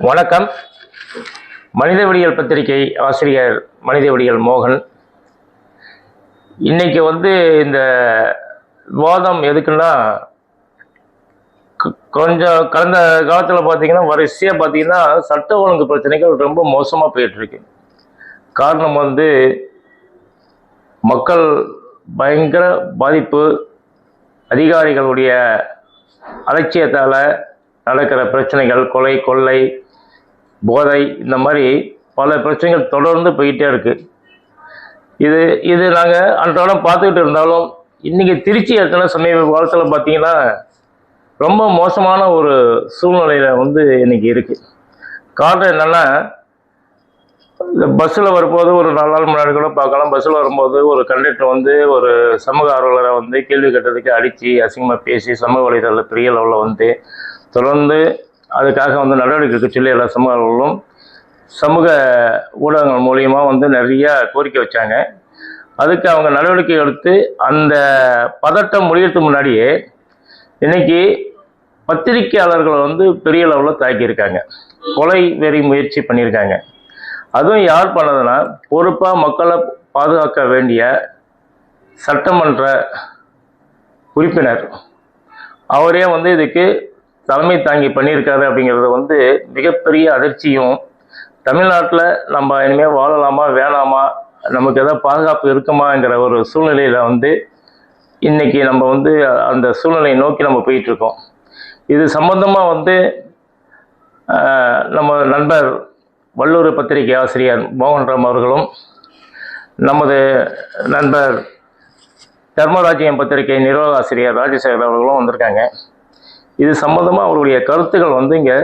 வணக்கம். மனிதவடிகள் பத்திரிகை ஆசிரியர் மனிதவடிகள் மோகன். இன்னைக்கு இந்த விவாதம் எதுக்குன்னா, கொஞ்சம் கடந்த காலத்தில் பார்த்தீங்கன்னா வரிசையாக பார்த்தீங்கன்னா சட்ட ஒழுங்கு பிரச்சனைகள் ரொம்ப மோசமாக போயிட்டுருக்கு. காரணம் மக்கள் பயங்கர பாதிப்பு, அதிகாரிகளுடைய அலட்சியத்தால் நடக்கிற பிரச்சனைகள், கொலை, கொள்ளை, போதை, இந்த மாதிரி பல பிரச்சனைகள் தொடர்ந்து போயிட்டே இருக்கு. இது நாங்கள் அன்றாடம் பார்த்துக்கிட்டு இருந்தாலும், இன்றைக்கி திருச்சி இடத்துல சமீப காலத்தில் பார்த்தீங்கன்னா ரொம்ப மோசமான ஒரு சூழ்நிலையில் இன்னைக்கு இருக்குது. காரணம் என்னென்னா, இந்த பஸ்ஸில் வரும்போது ஒரு 4 நாள் முன்னாடி கூட பார்க்கலாம், பஸ்ஸில் வரும்போது ஒரு கண்டக்டர் ஒரு சமூக ஆர்வலரை கேள்வி கேட்டதுக்கு அடித்து அசிங்கமாக பேசி சமூக வலைதளத்தில் பெரிய லெவலில் தொடர்ந்து அதுக்காக நடவடிக்கை எடுக்க சொல்லி எல்லா சமூக ஆர்வலர்களும் சமூக ஊடகங்கள் மூலியமாக நிறைய கோரிக்கை வச்சாங்க. அதுக்கு அவங்க நடவடிக்கை எடுத்து அந்த பதட்டம் முடியறதுக்கு முன்னாடியே இன்னைக்கு பத்திரிகையாளர்களை பெரிய லெவலில் தாக்கியிருக்காங்க, கொலை வெறி முயற்சி பண்ணியிருக்காங்க. அதுவும் யார் பண்ணதுன்னா, பொறுப்பாக மக்களை பாதுகாக்க வேண்டிய சட்டமன்ற உறுப்பினர் அவரே இதுக்கு தலைமை தாங்கி பண்ணியிருக்காரு. அப்படிங்கிறது மிகப்பெரிய அதிர்ச்சியும், தமிழ்நாட்டில் நம்ம இனிமேல் வாழலாமா வேணாமா, நமக்கு எதாவது பாதுகாப்பு இருக்குமாங்கிற ஒரு சூழ்நிலையில் இன்னைக்கு நம்ம அந்த சூழ்நிலையை நோக்கி நம்ம போயிட்டுருக்கோம். இது சம்பந்தமாக நம்ம நண்பர் வல்லூர் பத்திரிகை ஆசிரியர் மோகன்ராம் அவர்களும், நமது நண்பர் தர்மராஜ்யம் பத்திரிகை நிர்வாக ஆசிரியர் ராஜசேகர் அவர்களும் வந்திருக்காங்க. இது சம்பந்தமாக அவருடைய கருத்துக்கள் இங்கே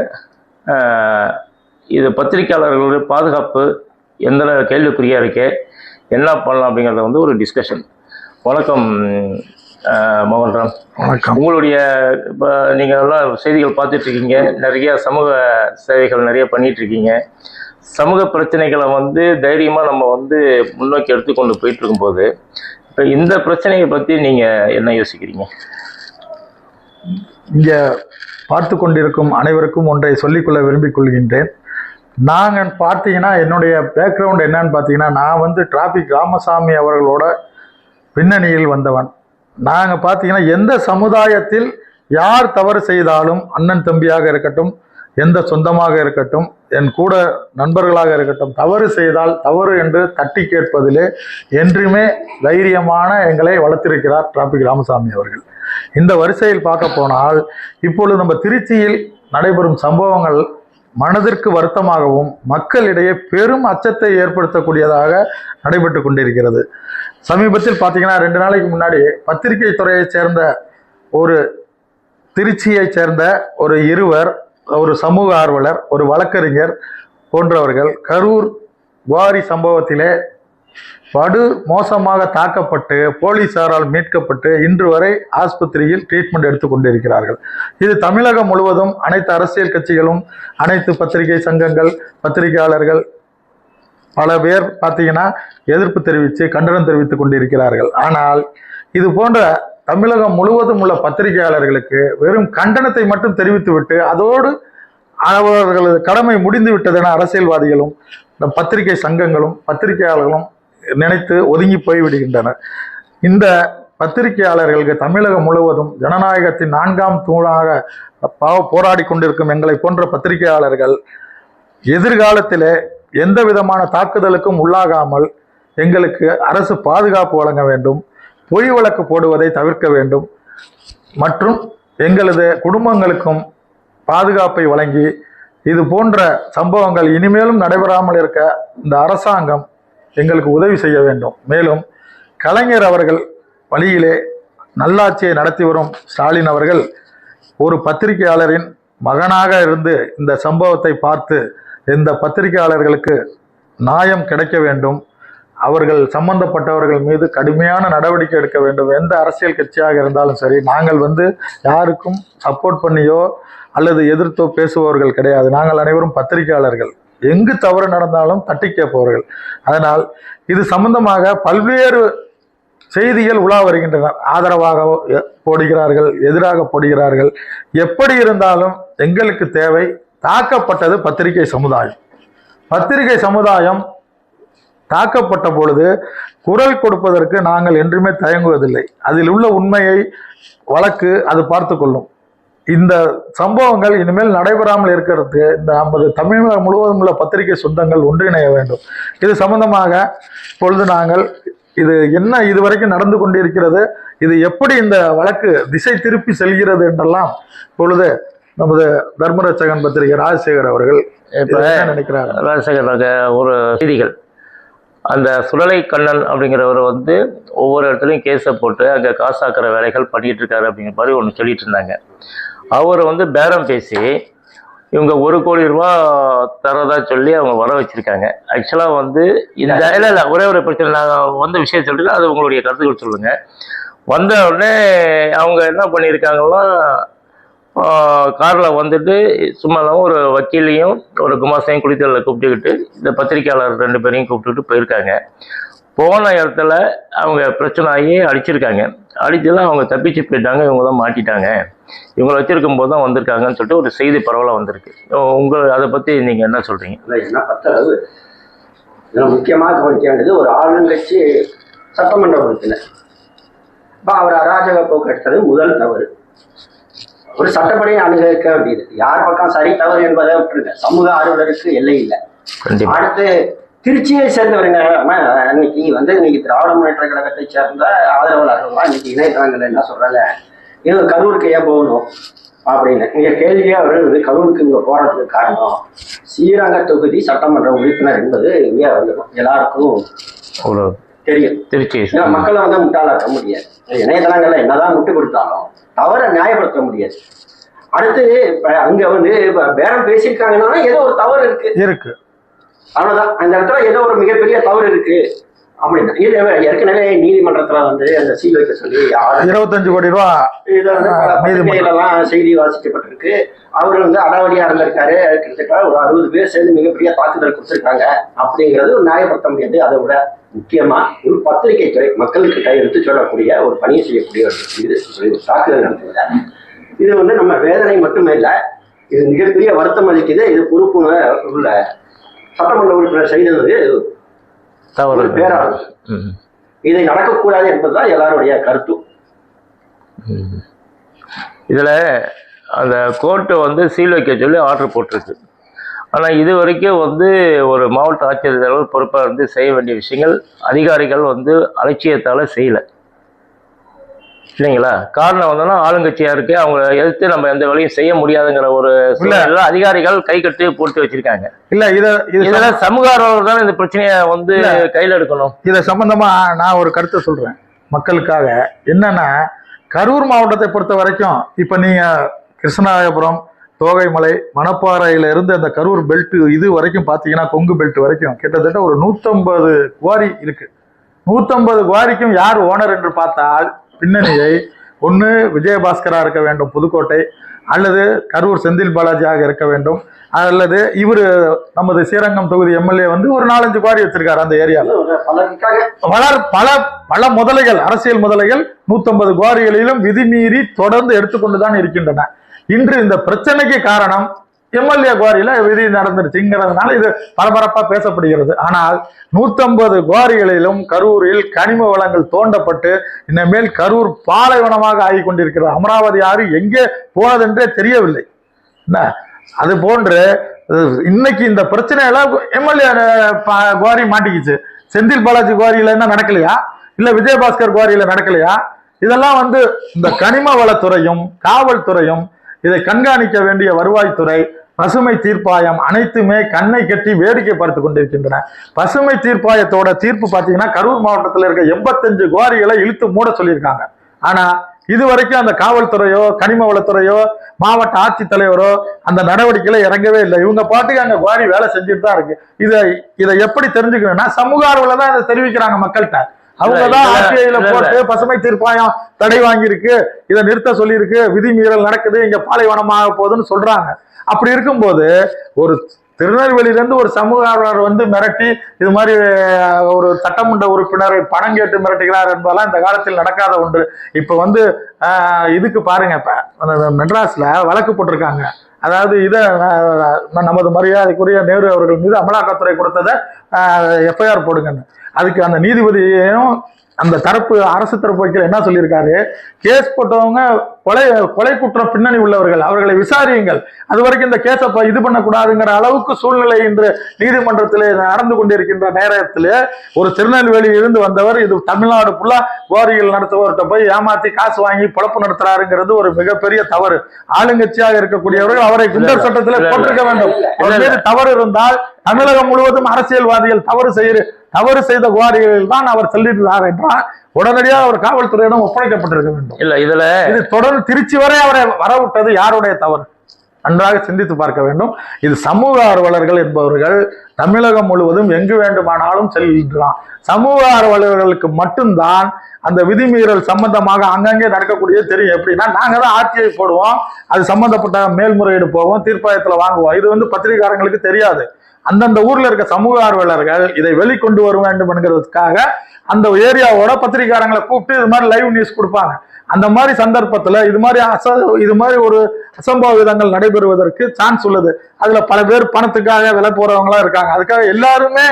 இது பத்திரிகையாளர்களுடைய பாதுகாப்பு எந்த கேள்விக்குறியாக இருக்கு, என்ன பண்ணலாம் அப்படிங்கிறத ஒரு டிஸ்கஷன். வணக்கம் மோகன்ராம். வணக்கம். உங்களுடைய இப்போ நீங்கள் எல்லாம் செய்திகள் பார்த்துட்ருக்கீங்க, நிறைய சமூக சேவைகள் நிறைய பண்ணிகிட்ருக்கீங்க. சமூக பிரச்சனைகளை தைரியமாக நம்ம முன்னோக்கி எடுத்துக்கொண்டு போயிட்டுருக்கும்போது, இப்போ இந்த பிரச்சனையை பற்றி நீங்கள் என்ன யோசிக்கிறீங்க? இங்கே பார்த்து கொண்டிருக்கும் அனைவருக்கும் ஒன்றை சொல்லிக்கொள்ள விரும்பிக் கொள்கின்றேன். நாங்கள் பார்த்தீங்கன்னா, என்னுடைய பேக்ரவுண்ட் என்னன்னு பார்த்தீங்கன்னா, நான் டிராபிக் ராமசாமி அவர்களோட பின்னணியில் வந்தவன். நாங்கள் பார்த்தீங்கன்னா, எந்த சமுதாயத்தில் யார் தவறு செய்தாலும், அண்ணன் தம்பியாக இருக்கட்டும், எந்த சொந்தமாக இருக்கட்டும், என் கூட நண்பர்களாக இருக்கட்டும், தவறு செய்தால் தவறு என்று தட்டி கேட்பதிலே என்றுமே தைரியமான எங்களை வளர்த்திருக்கிறார் டிராபிக் ராமசாமி அவர்கள். இந்த வரிசையில் பார்க்க போனால், இப்பொழுது நம்ம திருச்சியில் நடைபெறும் சம்பவங்கள் மனதிற்கு வருத்தமாகவும் மக்களிடையே பெரும் அச்சத்தை ஏற்படுத்தக்கூடியதாக நடைபெற்று கொண்டிருக்கிறது. சமீபத்தில் பார்த்தீங்கன்னா, 2 நாளைக்கு முன்னாடி பத்திரிகை துறையை சேர்ந்த ஒரு திருச்சியை சேர்ந்த ஒரு இருவர், ஒரு சமூக ஆர்வலர், ஒரு வழக்கறிஞர் போன்றவர்கள் கரூர் குவாரி சம்பவத்திலே படு மோசமாக தாக்கப்பட்டு போலீசாரால் மீட்கப்பட்டு இன்று வரை ஆஸ்பத்திரியில் ட்ரீட்மெண்ட் எடுத்து கொண்டிருக்கிறார்கள். இது தமிழகம் முழுவதும் அனைத்து அரசியல் கட்சிகளும், அனைத்து பத்திரிகை சங்கங்கள், பத்திரிகையாளர்கள் பல பேர் பார்த்தீங்கன்னா எதிர்ப்பு தெரிவித்து கண்டனம் தெரிவித்துக் கொண்டிருக்கிறார்கள். ஆனால் இது போன்ற தமிழகம் முழுவதும் உள்ள பத்திரிகையாளர்களுக்கு வெறும் கண்டனத்தை மட்டும் தெரிவித்துவிட்டு அதோடு அவர்களது கடமை முடிந்து விட்டதென அரசியல்வாதிகளும் பத்திரிகை சங்கங்களும் பத்திரிகையாளர்களும் நினைத்து ஒதுங்கி போய்விடுகின்றனர். இந்த பத்திரிகையாளர்களுக்கு தமிழகம் முழுவதும் ஜனநாயகத்தின் 4ஆம் தூணாக போராடி கொண்டிருக்கும் எங்களை போன்ற பத்திரிகையாளர்கள் எதிர்காலத்திலே எந்த விதமான தாக்குதலுக்கும் உள்ளாகாமல் எங்களுக்கு அரசு பாதுகாப்பு வழங்க வேண்டும், பொய் வழக்கு போடுவதை தவிர்க்க வேண்டும், மற்றும் எங்களது குடும்பங்களுக்கும் பாதுகாப்பை வழங்கி இது போன்ற சம்பவங்கள் இனிமேலும் நடைபெறாமல் இருக்க இந்த அரசாங்கம் எங்களுக்கு உதவி செய்ய வேண்டும். மேலும் கலைஞர் அவர்கள் வழியிலே நல்லாட்சியை நடத்தி வரும் ஸ்டாலின் அவர்கள் ஒரு பத்திரிகையாளரின் மகனாக இருந்து இந்த சம்பவத்தை பார்த்து இந்த பத்திரிகையாளர்களுக்கு நியாயம் கிடைக்க வேண்டும், அவர்கள் சம்பந்தப்பட்டவர்கள் மீது கடுமையான நடவடிக்கை எடுக்க வேண்டும். எந்த அரசியல் கட்சியாக இருந்தாலும் சரி, நாங்கள் யாருக்கும் சப்போர்ட் பண்ணியோ அல்லது எதிர்த்தோ பேசுபவர்கள் கிடையாது. நாங்கள் அனைவரும் பத்திரிகையாளர்கள், எங்கு தவறு நடந்தாலும் தட்டி கேட்பவர்கள். அதனால் இது சம்பந்தமாக பல்வேறு செய்திகள் உலா வருகின்றன. ஆதரவாக போடுகிறார்கள், எதிராக போடுகிறார்கள். எப்படி இருந்தாலும் எங்களுக்கு தேவை தாக்கப்பட்டது பத்திரிகை சமுதாயம். பத்திரிகை சமுதாயம் தாக்கப்பட்ட பொழுது குரல் கொடுப்பதற்கு நாங்கள் என்றுமே தயங்குவதில்லை. அதில் உள்ள உண்மையை வழக்கு அது பார்த்து கொள்ளும். இந்த சம்பவங்கள் இனிமேல் நடைபெறாமல் இருக்கிறதுக்கு இந்த நமது தமிழகம் முழுவதும் உள்ள பத்திரிகை சொந்தங்கள் ஒன்றிணைய வேண்டும். இது சம்பந்தமாக இப்பொழுது நாங்கள் இது என்ன இதுவரைக்கும் நடந்து கொண்டிருக்கிறது, இது எப்படி இந்த வழக்கு திசை திருப்பி செல்கிறது என்றெல்லாம் இப்பொழுது நமது தர்மரட்சகன் பத்திரிகை ராஜசேகர் அவர்கள் நினைக்கிறார். ராஜசேகர் ஒரு செய்திகள், அந்த சுடலை கண்ணன் அப்படிங்கிறவர் வந்து ஒவ்வொரு இடத்துலையும் கேஸை போட்டு அங்கே காசாக்கிற வேலைகள் பண்ணிட்டு இருக்காரு அப்படிங்கிற மாதிரி ஒன்று சொல்லிட்டு இருந்தாங்க. அவர் வந்து பேரம் பேசி இவங்க 1 கோடி ரூபா தரதா சொல்லி அவங்க வர வச்சிருக்காங்க. ஆக்சுவலாக வந்து இந்த இல்லை ஒரே ஒரு பிரச்சனை, நான் வந்த விஷயம் சொல்லிட்டு அது உங்களுடைய கருத்துக்கள் சொல்லுங்க. வந்த உடனே அவங்க என்ன பண்ணியிருக்காங்கன்னா, காரில் வந்துட்டு சும்மா இல்லாமல் ஒரு வக்கீலையும் ஒரு குமாஸ்தையும் குளித்தலில் கூப்பிட்டுக்கிட்டு இந்த பத்திரிக்கையாளர் 2 பேரையும் கூப்பிட்டுக்கிட்டு போயிருக்காங்க. போன இடத்துல அவங்க பிரச்சனை ஆகி அடிச்சிருக்காங்க. அடிச்சதில் அவங்க தப்பிச்சு போயிட்டாங்க, இவங்க தான் மாட்டிட்டாங்க, இவங்களை வச்சிருக்கும் போது தான் வந்திருக்காங்கன்னு சொல்லிட்டு ஒரு செய்தி பரவலாக வந்திருக்கு. அதை பற்றி நீங்கள் என்ன சொல்கிறீங்க? இல்லை, என்ன பத்தளவு இதில் முக்கியமாக கவனிக்க வேண்டியது ஒரு ஆளுங்கட்சி சட்டமன்ற உறுப்பினர். இப்போ அவர் அராஜக போக்கு எடுத்தது முதல் தவறு. ஒரு சட்டப்படியை அணுக வேண்டியது. யார் பக்கம் சரி தவறு என்பதை விட்டுருங்க, சமூக ஆர்வலருக்கு எல்லை இல்லை. அடுத்து திருச்சியை சேர்ந்தவருங்க இன்னைக்கு திராவிட முன்னேற்ற கழகத்தை சேர்ந்த ஆதரவாளர்கள்லாம் இன்னைக்கு இணையதளங்கள் என்ன சொல்றாங்க, இவங்க கரூருக்கு ஏன் போகணும் அப்படின்னு நீங்க கேள்வியே அவர் கரூருக்கு இங்க போறதுக்கு காரணம் ஸ்ரீரங்க தொகுதி சட்டமன்ற உறுப்பினர் என்பது இங்கே வந்துடும், எல்லாருக்கும் தெரியும். திருச்சி மக்களை வந்து முட்டாளாக்க முடியாது. இணையதளங்கள்ல என்னதான் முட்டு கொடுத்தாலும் தவறை நியாயப்படுத்த முடியாது. அடுத்து அங்க வந்து பேரம் பேசியிருக்காங்கன்னா ஏதோ ஒரு தவறு இருக்கு, அவ்வளவுதான். அந்த இடத்துல ஏதோ ஒரு மிகப்பெரிய தவறு இருக்கு அப்படின்னா ஏற்கனவே நீதிமன்றத்துல வந்து அந்த சீல் வைக்க சொல்லி 25 கோடி ரூபா பத்திரிகைகளெல்லாம் செய்தி வாசிக்கப்பட்டிருக்கு. அவர் வந்து அடாவடியா இருந்திருக்காரு. கிட்டத்தட்ட ஒரு 60 பேர் சேர்ந்து மிகப்பெரிய தாக்குதல் கொடுத்திருக்காங்க அப்படிங்கிறது நியாயப்படுத்த முடியாது. அதை விட முக்கியமா ஒரு பத்திரிகை துறை மக்களுக்கு கையெழுத்து சொல்லக்கூடிய ஒரு பணியை செய்யக்கூடிய ஒரு தாக்குதல் நடத்துகிறார். இது வந்து நம்ம வேதனை மட்டுமே இல்லை, இது மிகப்பெரிய வருத்தம் அளிக்குது. இது பொறுப்புணர்வு உள்ள சட்டமன்ற உறுப்பினர் செய்தது தவறு, பேராளர். இதை நடக்கக்கூடாது என்பதுதான் எல்லாருடைய கருத்து. இதுல அந்த கோர்ட்டு வந்து சீல் வைக்க சொல்லி ஆர்டர் போட்டிருக்கு. ஆனா இது வரைக்கும் வந்து ஒரு மாவட்ட ஆட்சியர் பொறுப்பாக இருந்து செய்ய வேண்டிய விஷயங்கள் அதிகாரிகள் வந்து அலட்சியத்தால செய்யல இல்லைங்களா? காரணம் வந்தோன்னா ஆளுங்கட்சியா இருக்கு, அவங்க எதிர்த்து நம்ம எந்த வேலையும் செய்ய முடியாதுங்கிற ஒரு சூழ்நிலை அதிகாரிகள் கை கட்டி போட்டு வச்சிருக்காங்க. இல்ல இதுல சமூக ஆர்வலர்கள் தான் இந்த பிரச்சனையை வந்து கையில் எடுக்கணும். இதை சம்பந்தமா நான் ஒரு கருத்தை சொல்றேன் மக்களுக்காக. என்னன்னா, கரூர் மாவட்டத்தை பொறுத்த வரைக்கும் இப்ப நீங்க கிருஷ்ணராயபுரம், தோகைமலை, மணப்பாறையில இருந்து அந்த கரூர் பெல்ட் இது வரைக்கும் பாத்தீங்கன்னா கொங்கு பெல்ட் வரைக்கும் கிட்டத்தட்ட ஒரு 150 குவாரி இருக்கு. 150 குவாரிக்கும் யார் ஓனர் என்று பார்த்தால் பின்னணியை ஒன்று விஜயபாஸ்கரா இருக்க வேண்டும் புதுக்கோட்டை, அல்லது கரூர் செந்தில் பாலாஜியாக இருக்க வேண்டும், அல்லது இவரு நமது ஸ்ரீரங்கம் தொகுதி எம்எல்ஏ வந்து ஒரு 4-5 குவாரி வச்சிருக்காரு அந்த ஏரியாவில். பல முதலைகள், அரசியல் முதலைகள் 150 குவாரிகளிலும் விதிமீறி தொடர்ந்து எடுத்துக்கொண்டுதான் இருக்கின்றன. இன்று இந்த பிரச்சனைக்கு காரணம் எம்எல்ஏ குவாரியில விதி நடந்துருச்சுங்கிறதுனால இது பரபரப்பா பேசப்படுகிறது. ஆனால் 150 குவாரிகளிலும் கரூரில் கனிம வளங்கள் தோண்டப்பட்டு இனிமேல் கரூர் பாலைவனமாக ஆகி கொண்டிருக்கிறது. அமராவதி ஆறு எங்கே போனதென்றே தெரியவில்லை. என்ன அது போன்று இன்னைக்கு இந்த பிரச்சனையில எம்எல்ஏ குவாரி மாட்டிக்கிச்சு. செந்தில் பாலாஜி குவாரியில என்ன நடக்கலையா, இல்ல விஜயபாஸ்கர் குவாரியில நடக்கலையா? இதெல்லாம் வந்து இந்த கனிம வளத்துறையும் காவல்துறையும் இதை கண்காணிக்க வேண்டிய வருவாய்த்துறை, பசுமை தீர்ப்பாயம் அனைத்துமே கண்ணை கட்டி வேடிக்கை பார்த்து கொண்டிருக்கின்றன. பசுமை தீர்ப்பாயத்தோட தீர்ப்பு பார்த்தீங்கன்னா கரூர் மாவட்டத்தில் இருக்க 85 குவாரிகளை இழுத்து மூட சொல்லியிருக்காங்க. ஆனா இதுவரைக்கும் அந்த காவல்துறையோ கனிம வளத்துறையோ மாவட்ட ஆட்சித்தலைவரோ அந்த நடவடிக்கையில இறங்கவே இல்லை. இவங்க பாட்டுக்கு அங்க குவாரி வேலை செஞ்சுட்டு தான் இருக்கு. இதை எப்படி தெரிஞ்சுக்கணும்னா சமூக ஆர்வலர் தான் இதை தெரிவிக்கிறாங்க மக்கள்கிட்ட. அவங்கதான் ஆர்டிஐல போட்டு பசுமை தீர்ப்பாயம் தடை வாங்கியிருக்கு, இதை நிறுத்த சொல்லியிருக்கு, விதிமீறல் நடக்குது, இங்க பாலைவனமாக போகுதுன்னு சொல்றாங்க. அப்படி இருக்கும்போது ஒரு திருநெல்வேலியிலேருந்து ஒரு சமூக ஆர்வலர் வந்து மிரட்டி இது மாதிரி ஒரு சட்டமன்ற உறுப்பினரை பணம் கேட்டு மிரட்டுகிறார் என்பதெல்லாம் இந்த காலத்தில் நடக்காத ஒன்று. இப்போ வந்து இதுக்கு பாருங்க, இப்போ மெட்ராஸ்ல வழக்கு போட்டிருக்காங்க. அதாவது இதை நமது மரியாதைக்குரிய நேரு அவர்கள் மீது அமலாக்கத்துறை கொடுத்ததை எஃப்ஐஆர் போடுங்கன்னு. அதுக்கு அந்த நீதிபதியும் அந்த தரப்பு அரசு தரப்பு வைக்கல என்ன சொல்லியிருக்காரு, கேஸ் போட்டவங்க கொலை குற்றம் பின்னணி உள்ளவர்கள், அவர்களை விசாரியுங்கள், அது வரைக்கும் இந்த கேஸை இது பண்ணக்கூடாதுங்கிற அளவுக்கு சூழ்நிலை இன்று நீதிமன்றத்தில் நடந்து கொண்டிருக்கின்ற நேரத்தில் ஒரு திருநெல்வேலியில் இருந்து வந்தவர் இது தமிழ்நாடு ஃபுல்லா கோரிகள் நடத்துவர்கிட்ட போய் ஏமாத்தி காசு வாங்கி பொழப்பு நடத்துறாருங்கிறது ஒரு மிகப்பெரிய தவறு. ஆளுங்கட்சியாக இருக்கக்கூடியவர்கள் அவரை குண்டர் சட்டத்தில் போட்டிருக்க வேண்டும். அவர் மீது தவறு இருந்தால் தமிழகம் முழுவதும் அரசியல்வாதிகள் தவறு செய்த குவாரிகளில் தான் அவர் செல்லிட்டார் என்றால் உடனடியாக அவர் காவல்துறையிடம் ஒப்படைக்கப்பட்டிருக்க வேண்டும். இல்ல இதுல இது தொடர்ந்து திருச்சி வரை அவரை வரவிட்டது யாருடைய தவறு? நன்றாக சிந்தித்து பார்க்க வேண்டும். இது சமூக ஆர்வலர்கள் என்பவர்கள் தமிழகம் முழுவதும் எங்கு வேண்டுமானாலும் செல்கின்றான். சமூக ஆர்வலர்களுக்கு மட்டும்தான் அந்த விதிமீறல் சம்பந்தமாக அங்கங்கே நடக்கக்கூடிய தெரியும். எப்படின்னா, நாங்க தான் ஆர்டிஐ போடுவோம், அது சம்பந்தப்பட்ட மேல்முறையீடு போவோம், தீர்ப்பாயத்தில் வாங்குவோம். இது வந்து பத்திரிகையாளர்களுக்கு தெரியாது. அந்தந்த ஊர்ல இருக்க சமூக ஆர்வலர்கள் இதை வெளிக்கொண்டு வர வேண்டும் என்கிறதுக்காக அந்த ஏரியாவோட பத்திரிகையாளர்களை கூப்பிட்டு இது மாதிரி லைவ் நியூஸ் கொடுப்பாங்க. அந்த மாதிரி சந்தர்ப்பத்துல இது மாதிரி ஒரு அசம்பாவிதங்கள் நடைபெறுவதற்கு சான்ஸ் உள்ளது. அதுல பல பேர் பணத்துக்காக விலை போறவங்களா இருக்காங்க. அதுக்காக எல்லாருமே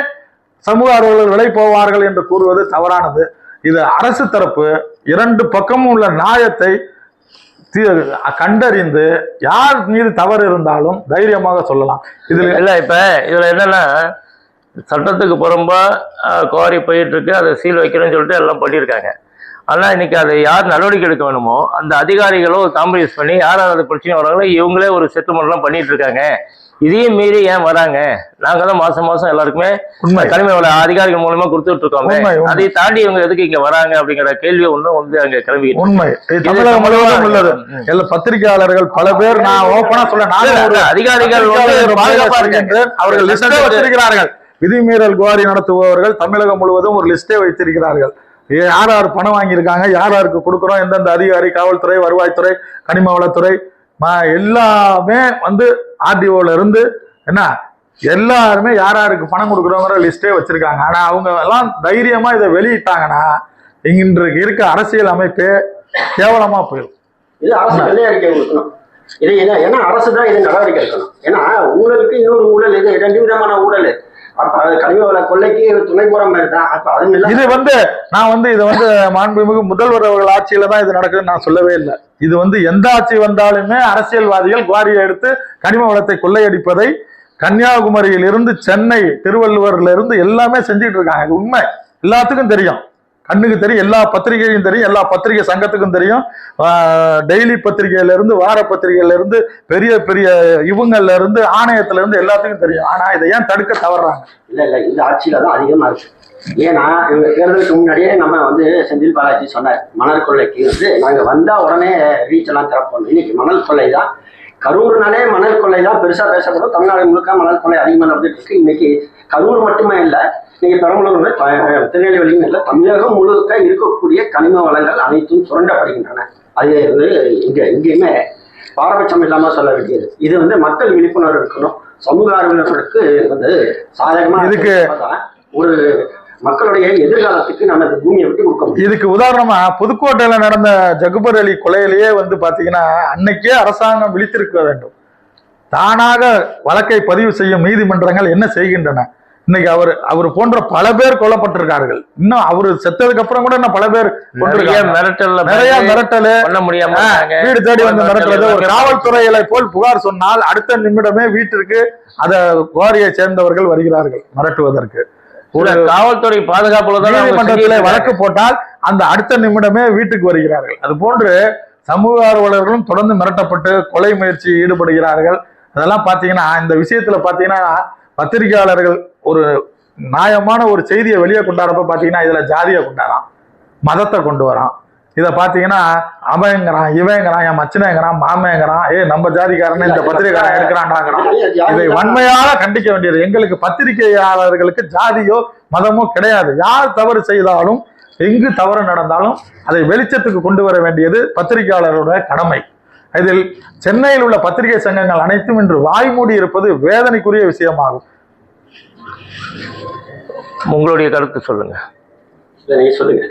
சமூக ஆர்வலர்கள் விலை போவார்கள் என்று கூறுவது தவறானது. இது அரசு தரப்பு இரண்டு பக்கமும் உள்ள நியாயத்தை கண்டறிந்து யார் மீது தவறு இருந்தாலும் தைரியமாக சொல்லலாம். இதுல இல்ல இப்ப இதுல என்னன்னா, சட்டத்துக்கு புறம்பா குவாரி போயிட்டு இருக்கு, அதை சீல் வைக்கிறேன்னு சொல்லிட்டு எல்லாம் பண்ணியிருக்காங்க. ஆனா இன்னைக்கு அதை யார் நடவடிக்கை எடுக்க வேணுமோ அந்த அதிகாரிகளோ காம்ப்ரமைஸ் பண்ணி யார் அது பிரச்சனை வராங்களோ இவங்களே ஒரு செட்டில்மெண்ட்லாம் பண்ணிட்டு இருக்காங்க. இதையும் மீறி ஏன் வராங்க? நாங்க தான் மாசம் எல்லாருக்குமே கனிம வள அதிகாரிகள் மூலமா கொடுத்துட்டு இருக்கோமே, அதை தாண்டி இவங்க எதுக்கு இங்க வராங்க அப்படிங்கிற கேள்வி ஒண்ணும் வந்து அங்க கிளம்பி உண்மை தமிழகம் முழுவதும் உள்ளது. எல்லா பத்திரிகையாளர்கள் பல பேர், நான் ஓப்பனா சொல்ல, அதிகாரிகள் பாதுகாப்பா இருக்கின்றேன், அவர்கள் லிஸ்டே வச்சிருக்கிறார்கள். விதிமீறல் குவாரி நடத்துபவர்கள் தமிழகம் முழுவதும் ஒரு லிஸ்டே வைத்திருக்கிறார்கள். யார் யார் பணம் வாங்கியிருக்காங்க, யார் யாருக்கு கொடுக்குறோம், எந்தெந்த அதிகாரி, காவல்துறை, வருவாய்த்துறை, கனிம வளத்துறை எல்லாமே வந்து ஆர்டிஓல இருந்து என்ன எல்லாருமே யார் யாருக்கு பணம் கொடுக்குறோங்கிற லிஸ்டே வச்சிருக்காங்க. ஆனா அவங்க எல்லாம் தைரியமா இதை வெளியிட்டாங்கன்னா இன்றைக்கு இருக்க அரசியல் அமைப்பே கேவலமா போயிடும். இது அரசு வெள்ளை அறிக்கை கொடுக்கணும். இது ஏன்னா அரசு தான் இது நடவடிக்கை எடுக்கணும். ஏன்னா ஊழலுக்கு இன்னொரு ஊழல், இது ரெண்டு விதமான ஊழல். அப்ப அது கனிம வள கொள்ளைக்கு துணை போற மாதிரி தான். அப்ப அது இது வந்து நான் வந்து இதை வந்து மாண்புமிகு முதல்வர் அவர்கள் ஆட்சியில தான் இது நடக்குதுன்னு நான் சொல்லவே இல்லை. இது வந்து எந்த ஆட்சி வந்தாலுமே அரசியல்வாதிகள் குவாரியை எடுத்து கனிம வளத்தை கொள்ளையடிப்பதை கன்னியாகுமரியில் இருந்து சென்னை, திருவள்ளுவர்ல இருந்து எல்லாமே செஞ்சுட்டு இருக்காங்க. இது உண்மை, எல்லாத்துக்கும் தெரியும், கண்ணுக்கு தெரியும், எல்லா பத்திரிகையும் தெரியும், எல்லா பத்திரிகை சங்கத்துக்கும் தெரியும். டெய்லி பத்திரிகையில இருந்து, வார பத்திரிகையில இருந்து, பெரிய பெரிய இவங்கள்ல இருந்து, ஆணையத்துல இருந்து எல்லாத்துக்கும் தெரியும். ஆனா இதை ஏன் தடுக்க தவறுறாங்க? இல்ல இந்த ஆட்சியில தான் அதிகமா இருக்கு. ஏன்னா இவங்க தேர்தலுக்கு முன்னாடியே நம்ம வந்து செந்தில் பாலாஜி சொன்னார், மணல் கொள்ளைக்கு வந்து நாங்க வந்தா உடனே ரீச் எல்லாம் திறப்போம். இன்னைக்கு மணல் கொள்ளை தான், கரூர்னாலே மணல் கொள்ளை தான் பெருசா பேசப்படும். தமிழ்நாடு முழுக்க மணல் கொள்ளை அதிகமாக நடந்துட்டு இருக்கு. இன்னைக்கு கரூர் மட்டுமே இல்லை, இன்னைக்கு பெரம்பலூர், திருநெல்வேலியும் இல்லை, தமிழகம் முழுக்க இருக்கக்கூடிய கனிம வளங்கள் அனைத்தும் சுரண்டப்படுகின்றன. அது வந்து எங்கேயுமே பாரபட்சம் இல்லாம சொல்ல வேண்டியது. இது வந்து மக்கள் விழிப்புணர்வு இருக்கணும். சமூக ஆர்வலர்களுக்கு வந்து சாதகமா இதுக்கு ஒரு மக்களுடைய எதிர்காலத்துக்கு நம்ம இந்த பூமியை விட்டு கொடுக்க முடியும். இதுக்கு உதாரணமா புதுக்கோட்டையில நடந்த ஜகுபர் அலி கொலையிலேயே வந்து பாத்தீங்கன்னா அன்னைக்கே அரசாங்கம் விழித்திருக்க வேண்டும். தானாக வழக்கை பதிவு செய்யும் நீதிமன்றங்கள் என்ன செய்கின்றன? இன்னைக்கு அவர் போன்ற பல பேர் கொல்லப்பட்டிருக்கார்கள். இன்னும் அவரு செத்ததுக்கு அப்புறம் கூட இன்னும் பல பேர் நிறைய மிரட்டல் பண்ண முடியாம வீடு தேடி வந்து மிரட்டுறது. ஒரு காவல்துறையில போல் புகார் சொன்னால் அடுத்த நிமிடமே வீட்டிற்கு அத குவாரியை சேர்ந்தவர்கள் வருகிறார்கள் மிரட்டுவதற்கு. ஒரு காவல்துறை பாதுகாப்புல நீதிமன்றத்தில் வழக்கு போட்டால் அந்த அடுத்த நிமிடமே வீட்டுக்கு வருகிறார்கள். அது போன்று சமூக ஆர்வலர்களும் தொடர்ந்து மிரட்டப்பட்டு கொலை முயற்சி ஈடுபடுகிறார்கள். அதெல்லாம் பாத்தீங்கன்னா இந்த விஷயத்துல பாத்தீங்கன்னா பத்திரிகையாளர்கள் ஒரு நியாயமான ஒரு செய்தியை வெளியே கொண்டாடுறப்ப பாத்தீங்கன்னா இதுல ஜாதியை கொண்டாடுறான், மதத்தை கொண்டு வரான். இதை பாத்தீங்கன்னா அவங்கிறான், இவங்கிறான், என் மச்சனங்கிறான், மாமங்கிறான், நம்ம ஜாதிக்காரன்னு இந்த பத்திரிகைக்காரன் இருக்கிறான்டாங்கிறான். இதை வன்மையாக கண்டிக்க வேண்டியது. எங்களுக்கு பத்திரிகையாளர்களுக்கு ஜாதியோ மதமோ கிடையாது. யார் தவறு செய்தாலும் எங்கு தவறு நடந்தாலும் அதை வெளிச்சத்துக்கு கொண்டு வர வேண்டியது பத்திரிகையாளரோட கடமை. இதில் சென்னையில் உள்ள பத்திரிகை சங்கங்கள் அனைத்தும் இன்று வாய்மூடி இருப்பது வேதனைக்குரிய விஷயமாகும். உங்களுடைய கருத்து சொல்லுங்க. சொல்லுங்க.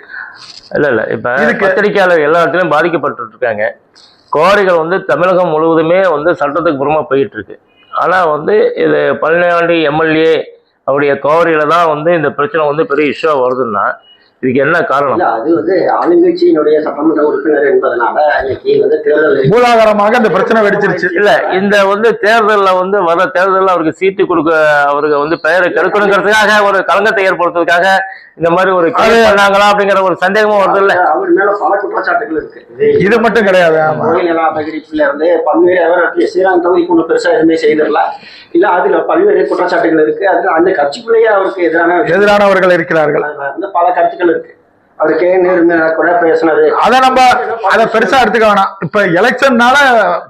இல்ல இப்ப பத்திரிகையாளர் எல்லா இடத்துலயும் பாதிக்கப்பட்டு இருக்காங்க. குவாரிகள் வந்து தமிழகம் முழுவதுமே வந்து சட்டத்துக்கு புறமா போயிட்டு இருக்கு. ஆனா வந்து இது பழனியாண்டி எம்எல்ஏ அவருடைய குவாரியில தான் வந்து இந்த பிரச்சனை வந்து பெரிய இஷ்யூவா வருதுன்னா இதுக்கு என்ன காரணம்? அது வந்து ஆளுங்கட்சியினுடைய சட்டமன்ற உறுப்பினர் என்பதனால இன்னைக்கு வந்து தேர்தல் மூலாதாரமாக இந்த பிரச்சனை வெடிச்சிருச்சு. இல்ல இந்த வந்து தேர்தல்ல வந்து வர தேர்தலில் அவருக்கு சீட்டு கொடுக்க அவருக்கு வந்து பெயரை கெடுக்கணுங்கிறதுக்காக ஒரு களங்கத்தை ஏற்படுத்துறதுக்காக இந்த மாதிரி ஒரு கேள்வி பண்ணாங்களா அப்படிங்கிற ஒரு சந்தேகமும் வருது. இல்ல அவர் மேல பல குற்றச்சாட்டுகள் இருக்கு. இது மட்டும் கிடையாது. கோயில் நில அபகரிப்புல இருந்து பல்வேறு ஸ்ரீராம் தொகுதிக்கு ஒண்ணு பெருசா எதுவுமே செய்திடலாம். இல்ல அதுல பல்வேறு குற்றச்சாட்டுகள் இருக்கு. அதுல அந்த கட்சிக்குள்ளேயே அவருக்கு எதிரானவர்கள் இருக்கிறார்கள். பல கருத்துக்கள் இருக்கு. அவருக்கு கூட பேசினது அதை பெருசா எடுத்துக்க வேணாம். இப்ப எலெக்ஷன்னால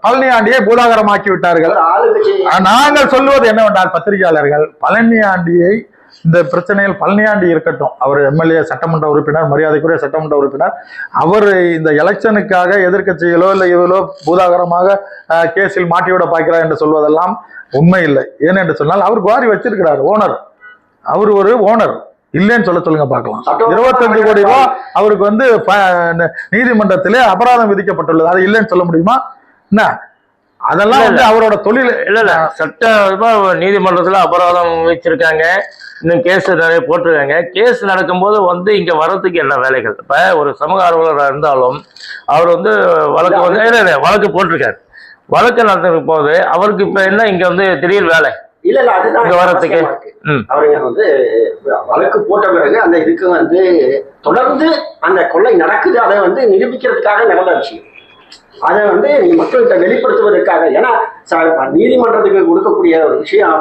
பழனியாண்டியை பூதாகரமாக்கி விட்டார்கள். நாங்கள் சொல்லுவது என்னவென்றால் பத்திரிகையாளர்கள் பழனியாண்டியை இந்த பிரச்சனையில் பழனியாண்டி இருக்கட்டும், அவர் எம்எல்ஏ சட்டமன்ற உறுப்பினர், மரியாதைக்குரிய சட்டமன்ற உறுப்பினர், அவர் இந்த எலெக்ஷனுக்காக எதிர்கட்சிகளோ இல்லை இவளோ பூதாகரமாக கேஸில் மாட்டிவிட பார்க்கிறார் என்று சொல்வதெல்லாம் உண்மை இல்லை. ஏனென்று சொன்னால் அவர் குவாரி வச்சிருக்கிறார், ஓனர், அவர் ஒரு ஓனர். இல்லைன்னு சொல்லுங்க பார்க்கலாம். 25 கோடி ரூபாய் அவருக்கு வந்து நீதிமன்றத்திலே அபராதம் விதிக்கப்பட்டுள்ளது. அது இல்லைன்னு சொல்ல முடியுமா? என்ன அதெல்லாம் வந்து அவரோட தொழில். இல்ல சட்ட நீதிமன்றத்துல அபராதம் வச்சிருக்காங்க, இன்னும் கேஸ் நிறைய போட்டிருக்காங்க. கேஸ் நடக்கும்போது வந்து இங்க வர்றதுக்கு என்ன வேலைகள்? இப்ப ஒரு சமூக ஆர்வலராக இருந்தாலும் அவர் வந்து வழக்கு வந்து வழக்கு போட்டிருக்காரு. வழக்கு நடத்தும் போது அவருக்கு இப்ப என்ன இங்க வந்து திடீர் வேலை இல்ல அதுதான் வரத்துக்கு அவருங்க வந்து வழக்கு போட்ட பிறகு அந்த இதுக்கு வந்து தொடர்ந்து அந்த கொள்ளை நடக்குது, அதை வந்து நிரூபிக்கிறதுக்காக நடந்த விஷயம். அதை வந்து நீங்க மக்கள்கிட்ட வெளிப்படுத்துவதற்காக, ஏன்னா நீதிமன்றத்துக்கு கொடுக்கக்கூடிய ஒரு விஷயம்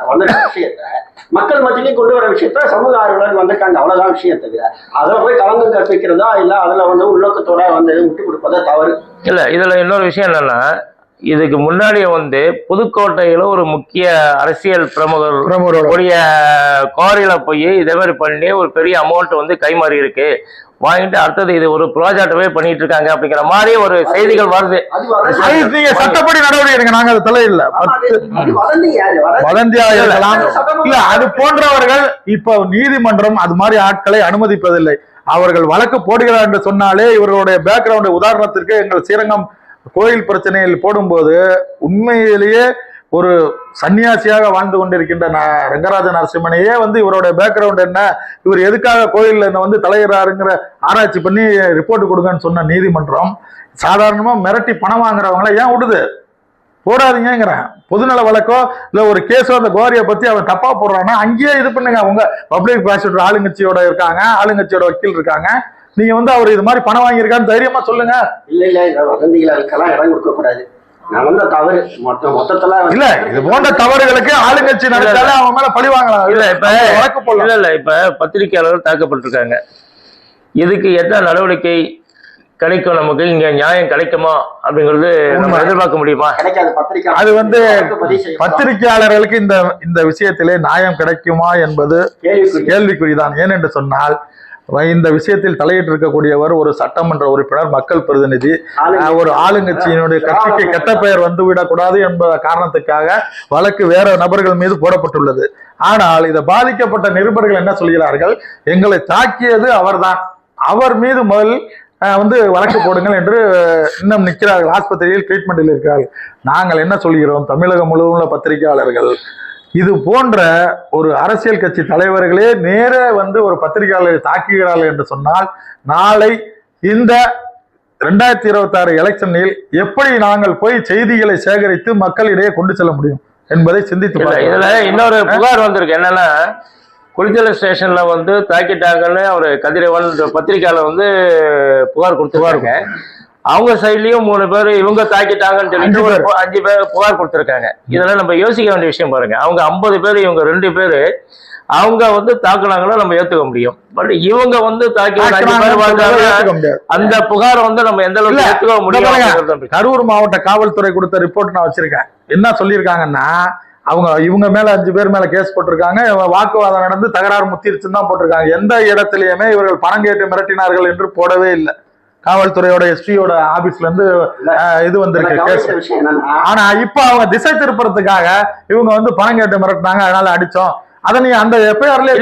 வந்த விஷயத்த மக்கள் மத்தியிலையும் கொண்டு வர விஷயத்த சமூக ஆர்வலர் வந்திருக்காங்க, அவ்வளவுதான் விஷயம் தவிர அதுல போய் களங்கம் கற்பிக்கிறதா இல்ல அதுல வந்து உள்நோக்கத்தோட வந்து விட்டு கொடுப்பதா தவறு இல்ல. இதுல இன்னொரு விஷயம் என்னன்னா, இதுக்கு முன்னாடி வந்து புதுக்கோட்டையில ஒரு முக்கிய அரசியல் பிரமுகருடைய குவாரியில போய் இதே மாதிரி பண்ணி ஒரு பெரிய அமௌண்ட் வந்து கைமாறி இருக்கு, வாங்கிட்டு அடுத்தது இது ஒரு ப்ராஜெக்டவே பண்ணிட்டு இருக்காங்க அப்படிங்கிற மாதிரி ஒரு செய்திகள் வருது. நீங்க சட்டப்படி நடவடிக்கை எடுங்க, நாங்க அது தலையில்ல. வதந்தியா இருக்கலாம். இல்ல அது போன்றவர்கள் இப்ப நீதிமன்றம் அது மாதிரி ஆட்களை அனுமதிப்பதில்லை. அவர்கள் வழக்கு போடுகிறார் என்று சொன்னாலே இவர்களுடைய பேக்ரவுண்ட், உதாரணத்திற்கு எங்கள் ஸ்ரீரங்கம் கோயில் பிரச்சனையில் போடும்போது உண்மையிலேயே ஒரு சன்னியாசியாக வாழ்ந்து கொண்டிருக்கின்ற ரங்கராஜ நரசிம்மனையே வந்து இவருடைய பேக்ரவுண்ட் என்ன, இவர் எதுக்காக கோயில்ல என்ன வந்து தலையிறாருங்கிற ஆராய்ச்சி பண்ணி ரிப்போர்ட் கொடுங்கன்னு சொன்ன நீதிமன்றம் சாதாரணமா மிரட்டி பணம் வாங்குறவங்கள ஏன் விடுது? போடாதீங்கிறேன். பொதுநல வழக்கோ இல்ல ஒரு கேஸோ அந்த கோரியை பத்தி அவன் தப்பா போடுறான்னா அங்கேயே இது பண்ணுங்க. உங்க பப்ளிக் ப்ராசிக்யூட்டர் ஆளுங்கட்சியோட இருக்காங்க, ஆளுங்கட்சியோட வக்கீல் இருக்காங்க, நீங்க வந்து அவர் இது மாதிரி பணம் வாங்கியிருக்கான்னு தைரியமா சொல்லுங்க. இல்ல வதந்திகளுக்கெல்லாம் இடம் கொடுக்க கூடாது. நடந்த தவறு மொத்தத்துல இல்ல இது போன்ற தவறுகளுக்கு ஆளுங்கட்சி நடத்தாலே அவன் மேல பழி வாங்கலாம். இல்ல இப்ப வழக்கு போடல. இல்ல இப்ப பத்திரிகையாளர்கள் தாக்கப்பட்டிருக்காங்க. இதுக்கு என்ன நடவடிக்கை கிடைக்கும்? நமக்கு இங்க நியாயம் கிடைக்குமா அப்படிங்கிறது நம்ம எதிர்பார்க்க முடியுமா? அது வந்து பத்திரிகையாளர்களுக்கு இந்த விஷயத்திலே நியாயம் கிடைக்குமா என்பது கேள்விக்குறிதான். ஏனென்று சொன்னால் இந்த விஷயத்தில் தலையிட்டு இருக்கக்கூடியவர் ஒரு சட்டமன்ற உறுப்பினர், மக்கள் பிரதிநிதி, ஒரு ஆளுங்கட்சியினுடைய கட்சிக்கு கெட்ட பெயர் வந்துவிடக்கூடாது என்பத காரணத்துக்காக வழக்கு வேற நபர்கள் மீது போடப்பட்டுள்ளது. ஆனால் இதை பாதிக்கப்பட்ட நிருபர்கள் என்ன சொல்கிறார்கள்? எங்களை தாக்கியது அவர்தான், அவர் மீது முதல் வந்து வழக்கு போடுங்கள் என்று இன்னும் நிற்கிறார்கள், ஆஸ்பத்திரியில் ட்ரீட்மெண்டில் இருக்கிறார்கள். நாங்கள் என்ன சொல்கிறோம்? தமிழகம் முழுவதும் உள்ள பத்திரிகையாளர்கள் இது போன்ற ஒரு அரசியல் கட்சி தலைவர்களே நேர வந்து ஒரு பத்திரிகையாளரை தாக்குகிறார்கள் என்று சொன்னால் நாளை இந்த 2026 எலெக்ஷனில் எப்படி நாங்கள் போய் செய்திகளை சேகரித்து மக்களிடையே கொண்டு செல்ல முடியும் என்பதை சிந்தித்து. இதுல இன்னொரு புகார் வந்திருக்கு. என்னன்னா, குளித்தலை ஸ்டேஷன்ல வந்து தாக்கிட்டாங்கன்னு ஒரு கதிரவன் பத்திரிகையாளர் வந்து புகார் கொடுத்துருக்காங்க. அவங்க சைட்லயும் 3 பேர் இவங்க தாக்கிட்டாங்கன்னு சொல்லிட்டு 5 பேர் புகார் கொடுத்திருக்காங்க. இதெல்லாம் நம்ம யோசிக்க வேண்டிய விஷயம் பாருங்க. அவங்க 50 பேர், இவங்க 2 பேர், அவங்க வந்து தாக்குனாங்கன்னா நம்ம ஏத்துக்க முடியும். பட் இவங்க வந்து தாக்கி 5 பேர் அந்த புகார் வந்து நம்ம எந்த அளவுக்கு ஏத்துக்க முடியும்? கரூர் மாவட்ட காவல்துறை கொடுத்த ரிப்போர்ட் நான் வச்சிருக்கேன். என்ன சொல்லியிருக்காங்கன்னா, இவங்க மேல 5 பேர் மேல கேஸ் போட்டிருக்காங்க. வாக்குவாதம் நடந்து தகராறு முத்திருச்சுன்னு தான் போட்டிருக்காங்க. எந்த இடத்திலயுமே இவர்கள் பணம் கேட்டு மிரட்டினார்கள் என்று போடவே இல்லை. காவல்துறையோட எஸ்பியோட ஆபீஸ்ல இருந்து இது வந்திருக்கு கேஸ். விஷயம் என்னன்னா, ஆனா இப்ப அவங்க திசை திருப்புறதுக்காக இவங்க வந்து பணம் கேட்டு மிரட்டினாங்க, அதனால அடிச்சோம். அத நீ அந்த எஃப்ஐஆர்ல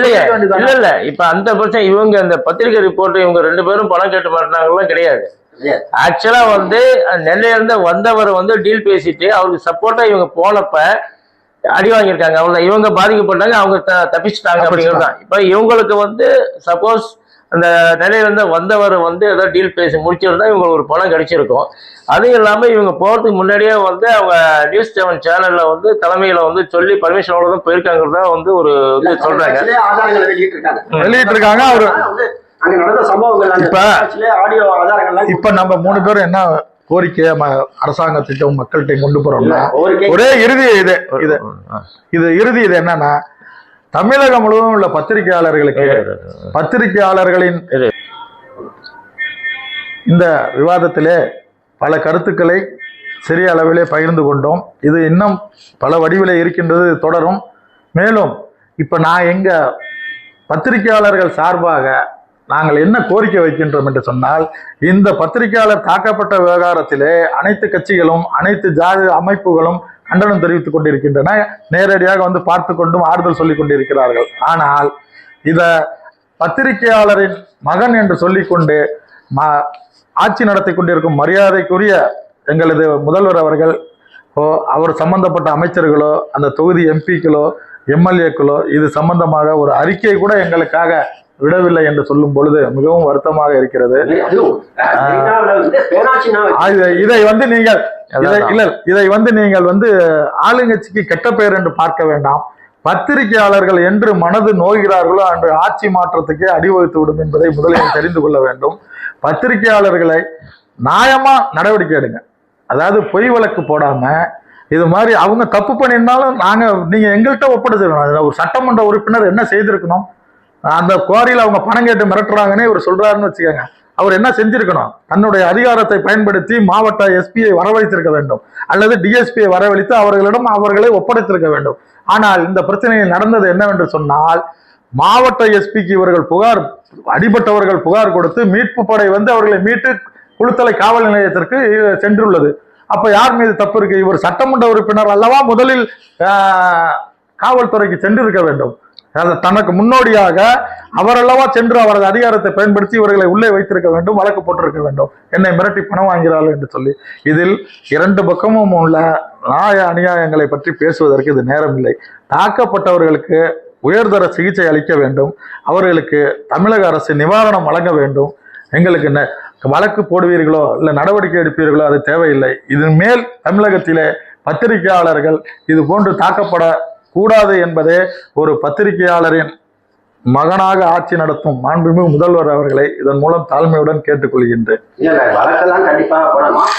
இல்ல இப்ப அந்த பிரச்சனை இவங்க அந்த பத்திரிகை ரிப்போர்ட் இவங்க 2 பேரும் பணம் கேட்டு மாட்டாங்கலாம் கிடையாது. ஆக்சுவலா வந்து நெல்லையில இருந்து வந்தவர் வந்து டீல் பேசிட்டு அவருக்கு சப்போர்ட்டா இவங்க போனப்ப அடி வாங்கியிருக்காங்க. அவங்க இவங்க பாதிக்கப்பட்டாங்க, அவங்க தப்பிச்சுட்டாங்க அப்படிங்கிறது தான். இப்ப இவங்களுக்கு வந்து சப்போஸ் அந்த நிலையில இருந்து வந்தவர் வந்து ஏதோ டீல் பேசி முடிச்சிருந்தா இவங்களுக்கு ஒரு பணம் கிடைச்சிருக்கும். அதுவும் இல்லாம இவங்க போறதுக்கு முன்னாடியே வந்து அவங்க நியூஸ் 7 சேனல்ல வந்து தலைமையில வந்து சொல்லி பர்மிஷனோட தான் போயிருக்காங்கிறதா வந்து ஒரு இது சொல்றாங்க, வெளியிட்டிருக்காங்க. அவரு அங்க நடந்த சம்பவங்கள் இப்ப நம்ம 3 பேரும் என்ன கோரிக்கைய அரசாங்கத்திட்டம் மக்கள்கிட்ட கொண்டு போறோம்னா, ஒரே இறுதி இது என்னன்னா, தமிழகம் முழுவதும் உள்ள பத்திரிகையாளர்களின் இந்த விவாதத்திலே பல கருத்துக்களை சிறிய அளவிலே பகிர்ந்து கொண்டோம். இது இன்னும் பல வடிவிலே இருக்கின்றது, தொடரும். மேலும் இப்ப நான் எங்க பத்திரிகையாளர்கள் சார்பாக நாங்கள் என்ன கோரிக்கை வைக்கின்றோம் என்று சொன்னால், இந்த பத்திரிகையாளர் தாக்கப்பட்ட விவகாரத்திலே அனைத்து கட்சிகளும் அனைத்து ஜாதி அமைப்புகளும் கண்டனம் தெரிவித்துக் கொண்டிருக்கின்றன. நேரடியாக வந்து பார்த்து கொண்டும் ஆறுதல் சொல்லிக் கொண்டிருக்கிறார்கள். ஆனால் இத பத்திரிகையாளரின் மகன் என்று சொல்லிக்கொண்டு ஆட்சி நடத்தி கொண்டிருக்கும் மரியாதைக்குரிய எங்களது முதல்வர் அவர்கள் அவர் சம்பந்தப்பட்ட அமைச்சர்களோ அந்த தொகுதி எம்பிக்களோ எம்எல்ஏக்களோ இது சம்பந்தமாக ஒரு அறிக்கை கூட எங்களுக்காக விடவில்லை என்று சொல்லும் பொழுது மிகவும் வருத்தமாக இருக்கிறது. இதை வந்து நீங்கள் வந்து ஆளுங்கட்சிக்கு கெட்ட பெயர் என்று பார்க்க வேண்டாம். பத்திரிகையாளர்கள் என்று மனது நோய்கிறார்களோ அன்று ஆட்சி மாற்றத்துக்கே அடிவகுத்து விடும் என்பதை முதலில் தெரிந்து கொள்ள வேண்டும். பத்திரிகையாளர்களை நியாயமா நடவடிக்கை எடுங்க. அதாவது பொய் வழக்கு போடாம இது மாதிரி அவங்க தப்பு பண்ணியிருந்தாலும் நீங்க எங்கள்கிட்ட ஒப்படைச்சிருக்கணும். ஒரு சட்டமன்ற உறுப்பினர் என்ன செய்திருக்கணும், அந்த குவாரியில் அவங்க பணம் கேட்டு மிரட்டுறாங்கன்னே இவர் சொல்றாருன்னு வச்சுக்கோங்க, அவர் என்ன செஞ்சிருக்கணும், தன்னுடைய அதிகாரத்தை பயன்படுத்தி மாவட்ட எஸ்பியை வரவழைத்திருக்க வேண்டும், அல்லது டிஎஸ்பியை வரவழைத்து அவர்களை ஒப்படைத்திருக்க வேண்டும். ஆனால் இந்த பிரச்சனையில் நடந்தது என்னவென்று சொன்னால், மாவட்ட எஸ்பிக்கு இவர்கள் அடிபட்டவர்கள் புகார் கொடுத்து மீட்பு படை வந்து அவர்களை மீட்டு குளுத்தலை காவல் நிலையத்திற்கு சென்றுள்ளது. அப்ப யார் மீது தப்பு இருக்கு? இவர் சட்டமன்ற உறுப்பினர் அல்லவா முதலில் காவல்துறைக்கு சென்றிருக்க வேண்டும். தனக்கு முன்னோடியாக அவரல்லவா சென்று அவரது அதிகாரத்தை பயன்படுத்தி இவர்களை உள்ளே வைத்திருக்க வேண்டும், வழக்கு போட்டிருக்க வேண்டும். என்னை மிரட்டி பணம் வாங்கிறார்கள் என்று சொல்லி. இதில் 2 பக்கமும் உள்ள நியாய அநியாயங்களை பற்றி பேசுவதற்கு இது நேரம் இல்லை. தாக்கப்பட்டவர்களுக்கு உயர்தர சிகிச்சை அளிக்க வேண்டும், அவர்களுக்கு தமிழக அரசு நிவாரணம் வழங்க வேண்டும். எங்களுக்கு வழக்கு போடுவீர்களோ இல்லை நடவடிக்கை எடுப்பீர்களோ அது தேவையில்லை. இதன் மேல் தமிழகத்திலே பத்திரிகையாளர்கள் இது போன்று தாக்கப்படக்கூடாது என்பதே ஒரு பத்திரிகையாளரின் மகனாக ஆட்சி நடத்தும் மாண்புமிகு முதல்வர் அவர்களை இதன் மூலம் தாழ்மையுடன் கேட்டுக்கொள்கின்றேன். வழக்கெல்லாம் கண்டிப்பாக போடணும்.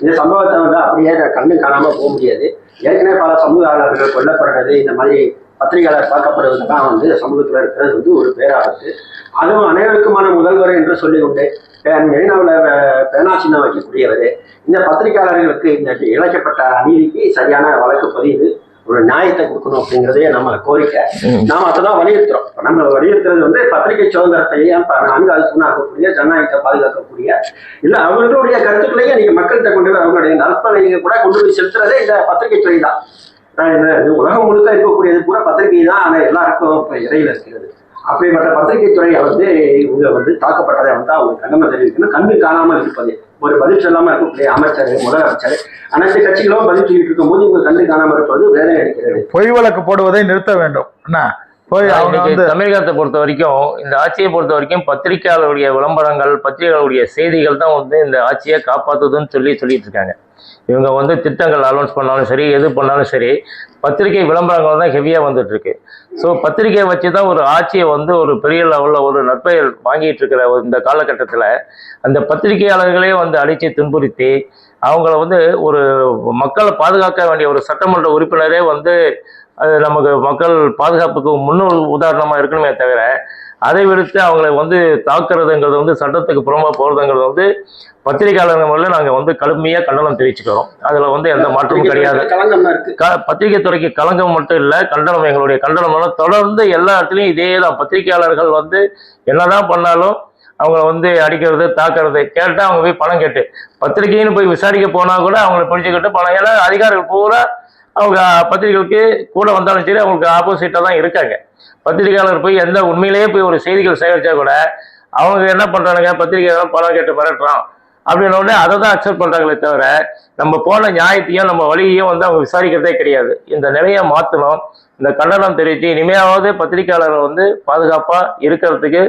இந்த சம்பவத்தை வந்து அப்படியே கண்ணு காணாம போக முடியாது. ஏற்கனவே பல சமூகங்கள் கொல்லப்படுறது, இந்த மாதிரி பத்திரிகையாளர் தாக்கப்படுவதெல்லாம் வந்து சமூகத்தில் இருக்கிறது வந்து ஒரு பேராபத்து. அதுவும் அனைவருக்குமான முதல்வர் என்று சொல்லி கொண்டு மெரினாவில் பேனா சின்னம் வைக்கக்கூடியவர் இந்த பத்திரிகையாளர்களுக்கு இந்த இழைக்கப்பட்ட அநீதிக்கு சரியான வழக்கு பதிவு ஒரு நியாயத்தை கொடுக்கணும் அப்படிங்கிறதே நம்ம கோரிக்கை. நாம அதான் வலியுறுத்துறோம். நம்ம வலியுறுத்துறது வந்து பத்திரிகை சுதந்திரத்தையும் அனுகாக்கக்கூடிய ஜனநாயகத்தை பாதுகாக்கக்கூடிய இல்ல அவர்களுடைய கருத்துக்களையும் நீங்க மக்கள்கிட்ட கொண்டு போய் அவங்களுடைய நற்பனையை கூட கொண்டு போய் செலுத்துறதே இந்த பத்திரிகை துறை தான். உலகம் முழுக்க இருக்கக்கூடியது கூட பத்திரிகை தான். ஆனா எல்லாருக்கும் இப்ப இடையில இருக்கிறது. அப்படிப்பட்ட பத்திரிகை துறையை வந்து இவங்க வந்து தாக்கப்பட்டதை வந்து அவங்க கண்டனம் தெரிவிக்கணும். கண்ணு காணாமல் இருப்பது, ஒரு பதில் சொல்லாமல் இருக்கக்கூடிய அமைச்சர், முதலமைச்சர், அனைத்து கட்சிகளும் பதில் சொல்லிட்டு இருக்கும் போது இவங்க கண்ணு காணாமல் இருப்பது வேதனை அளிக்கிறது. பொய் வழக்கு போடுவதை நிறுத்த வேண்டும். தமிழகத்தை பொறுத்த வரைக்கும், இந்த ஆட்சியை பொறுத்த வரைக்கும் பத்திரிகையாளருடைய விளம்பரங்கள், பத்திரிகையாளருடைய செய்திகள் தான் வந்து இந்த ஆட்சியை காப்பாத்துதுன்னு சொல்லிட்டு இருக்காங்க. இவங்க வந்து திட்டங்கள் அனௌன்ஸ் பண்ணாலும் சரி, எது பண்ணாலும் சரி, பத்திரிகை விளம்பரங்கள் தான் ஹெவியாக வந்துட்டு இருக்கு. ஸோ பத்திரிகையை வச்சு தான் ஒரு ஆட்சியை வந்து ஒரு பெரிய லெவலில் ஒரு நற்பெயர் வாங்கிட்டு இருக்கிற இந்த காலகட்டத்தில் அந்த பத்திரிகையாளர்களே வந்து அடித்து துன்புறுத்தி அவங்கள வந்து ஒரு மக்களை பாதுகாக்க வேண்டிய ஒரு சட்டமன்ற உறுப்பினரே வந்து அது நமக்கு மக்கள் பாதுகாப்புக்கு முன்னோர் உதாரணமாக இருக்கணுமே தவிர, அதை விடுத்து அவங்களை வந்து தாக்குறதுங்கிறது வந்து சட்டத்துக்கு புறமா போகிறதுங்கிறது வந்து பத்திரிகையாளர்கள் முறையில் நாங்கள் வந்து கடுமையாக கண்டனம் தெரிவிச்சுக்கிறோம். அதில் வந்து எந்த மாற்றமும் கிடையாது. பத்திரிகை துறைக்கு களங்கம் மட்டும் இல்லை, கண்டனம், எங்களுடைய கண்டனம் தொடர்ந்து எல்லா இடத்துலையும் இதே தான். பத்திரிகையாளர்கள் வந்து என்னதான் பண்ணாலும் அவங்கள வந்து அடிக்கிறது தாக்குறது கேட்டால் அவங்க போய் பணம் கேட்டு பத்திரிகைன்னு போய் விசாரிக்க போனால் கூட அவங்கள பிடிச்சிக்கிட்டு பணம், ஏன்னா அதிகாரிகள் பூரா அவங்க பத்திரிகைகளுக்கு கூட வந்தாலும் சரி அவங்களுக்கு ஆப்போசிட்டாக தான் இருக்காங்க. பத்திரிகையாளர் போய் எந்த உண்மையிலேயே போய் ஒரு செய்திகள் சேகரிச்சா கூட அவங்க என்ன பண்ணுறானுங்க, பத்திரிகையாளர் பணம் கேட்டு மிரட்டுறான் அப்படின்ன உடனே அதை தான் அக்செப்ட் பண்ணுறாங்களே தவிர நம்ம போன நியாயத்தையும் நம்ம வழியையும் வந்து அவங்க விசாரிக்கிறதே கிடையாது. இந்த நிலையை மாற்றணும். இந்த கண்டனம் தெரிவித்து இனிமையாவது பத்திரிகையாளர்கள் வந்து பாதுகாப்பாக இருக்கிறதுக்கு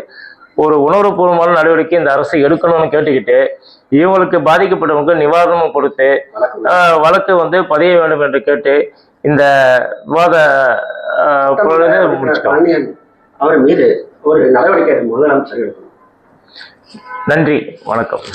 ஒரு உணர்வுபூர்வமான நடவடிக்கை இந்த அரசு எடுக்கணும்னு கேட்டுக்கிட்டு இவங்களுக்கு பாதிக்கப்பட்டவங்களுக்கு நிவாரணமும் கொடுத்து வழக்கு வந்து பதிய வேண்டும் என்று கேட்டு இந்த விவாத முடிச்சுக்கலாம். அவர் மீது ஒரு நடவடிக்கை முதலமைச்சர் எடுக்கணும். நன்றி, வணக்கம்.